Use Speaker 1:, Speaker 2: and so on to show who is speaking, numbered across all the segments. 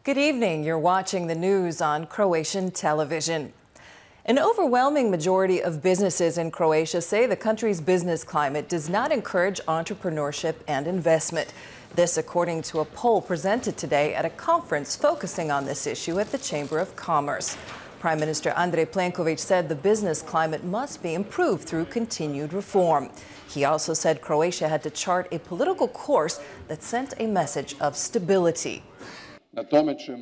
Speaker 1: Good evening. You're watching the news on Croatian television. An overwhelming majority of businesses in Croatia say the country's business climate does not encourage entrepreneurship and investment. This according to a poll presented today at a conference focusing on this issue at the Chamber of Commerce. Prime Minister Andrej Plenković said the business climate must be improved through continued reform. He also said Croatia had to chart a political course that sent a message of stability.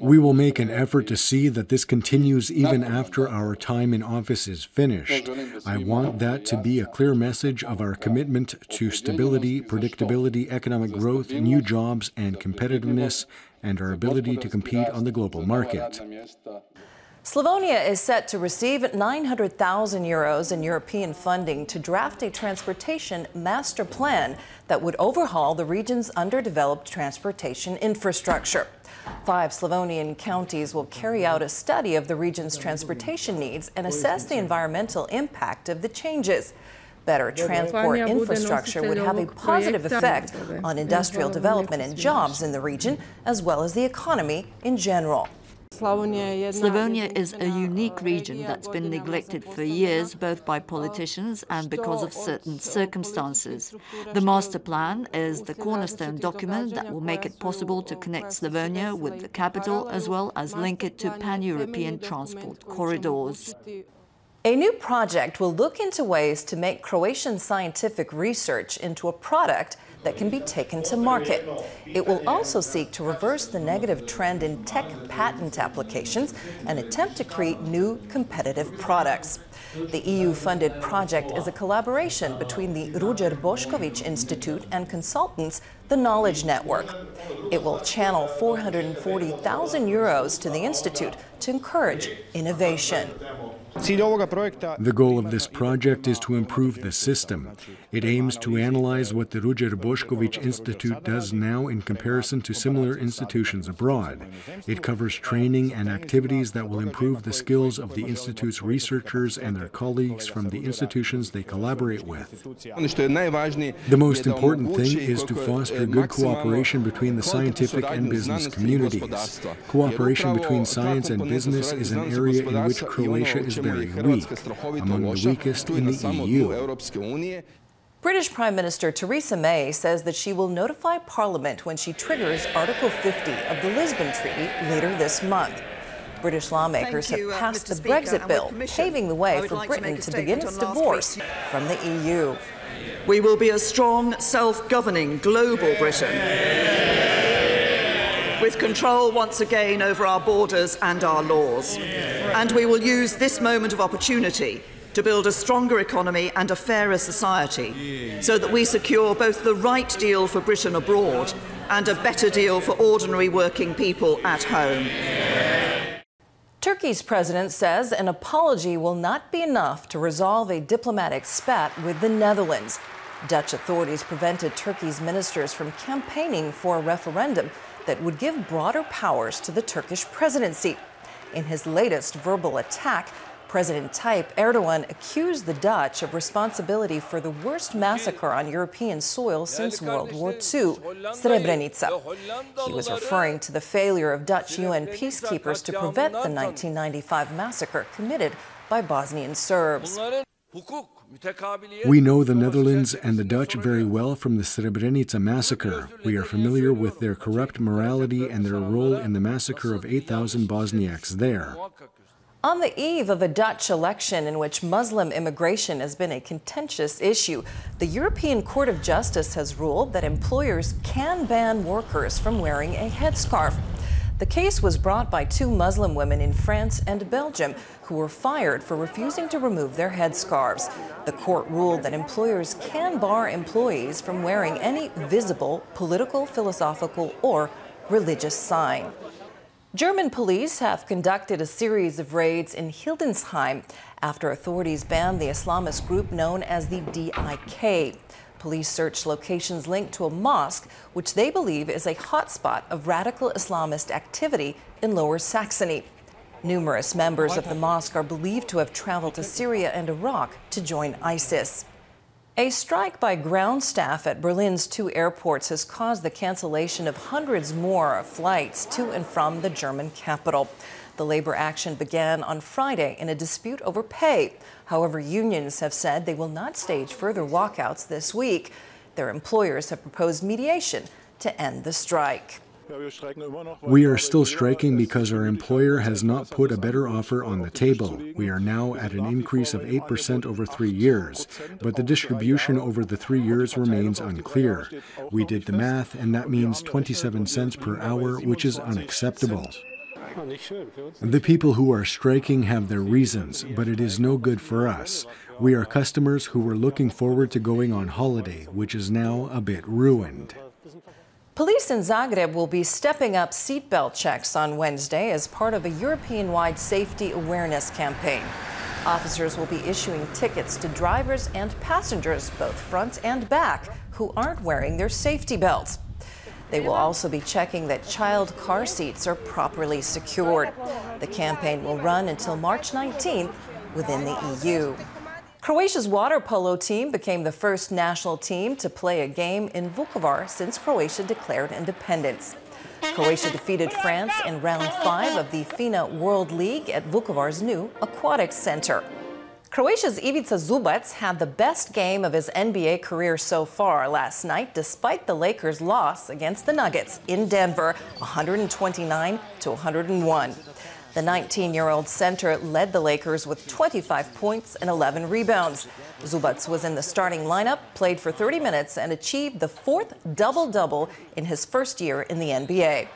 Speaker 2: We will make an effort to see that this continues even after our time in office is finished. I want that to be a clear message of our commitment to stability, predictability, economic growth, new jobs, and competitiveness, and our ability to compete on the global market.
Speaker 1: Slavonia is set to receive 900,000 euros in European funding to draft a transportation master plan that would overhaul the region's underdeveloped transportation infrastructure. 5 Slavonian counties will carry out a study of the region's transportation needs and assess the environmental impact of the changes. Better transport infrastructure would have a positive effect on industrial development and jobs in the region, as well as the economy in general.
Speaker 3: Slavonia is a unique region that's been neglected for years, both by politicians and because of certain circumstances. The master plan is the cornerstone document that will make it possible to connect Slavonia with the capital, as well as link it to pan-European transport corridors.
Speaker 1: A new project will look into ways to make Croatian scientific research into a product that can be taken to market. It will also seek to reverse the negative trend in tech patent applications and attempt to create new competitive products. The EU-funded project is a collaboration between the Ruđer Bošković Institute and consultants, the Knowledge Network. It will channel 440,000 euros to the institute to encourage innovation.
Speaker 2: The goal of this project is to improve the system. It aims to analyze what the Ruđer Bošković Institute does now in comparison to similar institutions abroad. It covers training and activities that will improve the skills of the institute's researchers and their colleagues from the institutions they collaborate with. The most important thing is to foster good cooperation between the scientific and business communities. Cooperation between science and business is an area in which Croatia is very weak, among the weakest in the EU.
Speaker 1: British Prime Minister Theresa May says that she will notify Parliament when she triggers Article 50 of the Lisbon Treaty later this month. British lawmakers have passed the Brexit bill, paving the way for Britain to begin its divorce from the EU.
Speaker 4: We will be a strong, self-governing global Britain, with control once again over our borders and our laws. And we will use this moment of opportunity to build a stronger economy and a fairer society, so that we secure both the right deal for Britain abroad and a better deal for ordinary working people at home.
Speaker 1: Turkey's president says an apology will not be enough to resolve a diplomatic spat with the Netherlands. Dutch authorities prevented Turkey's ministers from campaigning for a referendum that would give broader powers to the Turkish presidency. In his latest verbal attack, President Tayyip Erdogan accused the Dutch of responsibility for the worst massacre on European soil since World War II, Srebrenica. He was referring to the failure of Dutch UN peacekeepers to prevent the 1995 massacre committed by Bosnian Serbs.
Speaker 2: We know the Netherlands and the Dutch very well from the Srebrenica massacre. We are familiar with their corrupt morality and their role in the massacre of 8,000 Bosniaks there.
Speaker 1: On the eve of a Dutch election in which Muslim immigration has been a contentious issue, the European Court of Justice has ruled that employers can ban workers from wearing a headscarf. The case was brought by 2 Muslim women in France and Belgium who were fired for refusing to remove their headscarves. The court ruled that employers can bar employees from wearing any visible political, philosophical, or religious sign. German police have conducted a series of raids in Hildesheim after authorities banned the Islamist group known as the DIK. Police searched locations linked to a mosque, which they believe is a hotspot of radical Islamist activity in Lower Saxony. Numerous members of the mosque are believed to have traveled to Syria and Iraq to join ISIS. A strike by ground staff at Berlin's 2 airports has caused the cancellation of hundreds more flights to and from the German capital. The labor action began on Friday in a dispute over pay. However, unions have said they will not stage further walkouts this week. Their employers have proposed mediation to end the strike.
Speaker 2: We are still striking because our employer has not put a better offer on the table. We are now at an increase of 8% over 3 years, but the distribution over the 3 years remains unclear. We did the math, and that means 27 cents per hour, which is unacceptable. The people who are striking have their reasons, but it is no good for us. We are customers who were looking forward to going on holiday, which is now a bit ruined.
Speaker 1: Police in Zagreb will be stepping up seatbelt checks on Wednesday as part of a European-wide safety awareness campaign. Officers will be issuing tickets to drivers and passengers, both front and back, who aren't wearing their safety belts. They will also be checking that child car seats are properly secured. The campaign will run until March 19th within the EU. Croatia's water polo team became the first national team to play a game in Vukovar since Croatia declared independence. Croatia defeated France in round 5 of the FINA World League at Vukovar's new aquatics center. Croatia's Ivica Zubac had the best game of his NBA career so far last night, despite the Lakers' loss against the Nuggets in Denver, 129-101. The 19-year-old center led the Lakers with 25 points and 11 rebounds. Zubac was in the starting lineup, played for 30 minutes, and achieved the 4th double-double in his first year in the NBA.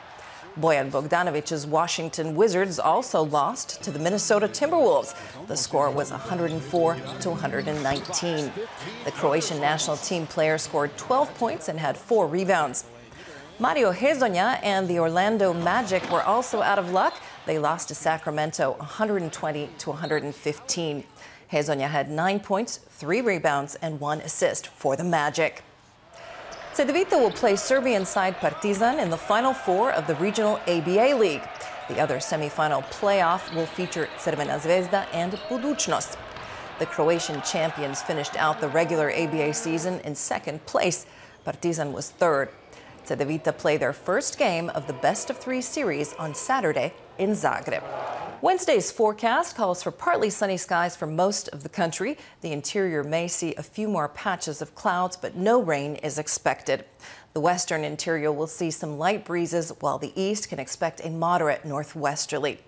Speaker 1: Bojan Bogdanovic's Washington Wizards also lost to the Minnesota Timberwolves. The score was 104-119. The Croatian national team player scored 12 points and had 4 rebounds. Mario Hezonja and the Orlando Magic were also out of luck. They lost to Sacramento 120-115. Hezonja had 9 points, 3 rebounds, and 1 assist for the Magic. Cedevita will play Serbian side Partizan in the Final Four of the regional ABA League. The other semifinal playoff will feature Crvena Zvezda and Budućnost. The Croatian champions finished out the regular ABA season in 2nd place. Partizan was 3rd. Cedevita play their first game of the best-of-3 series on Saturday in Zagreb. Wednesday's forecast calls for partly sunny skies for most of the country. The interior may see a few more patches of clouds, but no rain is expected. The western interior will see some light breezes, while the east can expect a moderate northwesterly.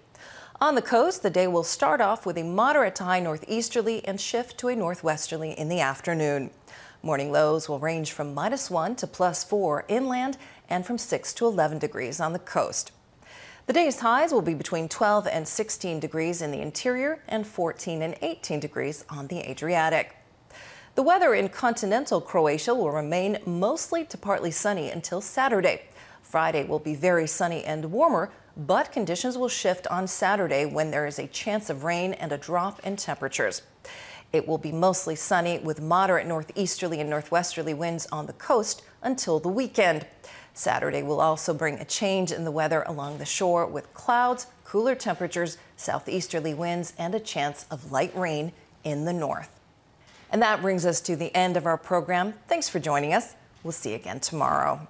Speaker 1: On the coast, the day will start off with a moderate to high northeasterly and shift to a northwesterly in the afternoon. Morning lows will range from -1 to +4 inland and from 6 to 11 degrees on the coast. The day's highs will be between 12 and 16 degrees in the interior and 14 and 18 degrees on the Adriatic. The weather in continental Croatia will remain mostly to partly sunny until Saturday. Friday will be very sunny and warmer, but conditions will shift on Saturday when there is a chance of rain and a drop in temperatures. It will be mostly sunny with moderate northeasterly and northwesterly winds on the coast until the weekend. Saturday will also bring a change in the weather along the shore with clouds, cooler temperatures, southeasterly winds, and a chance of light rain in the north. And that brings us to the end of our program. Thanks for joining us. We'll see you again tomorrow.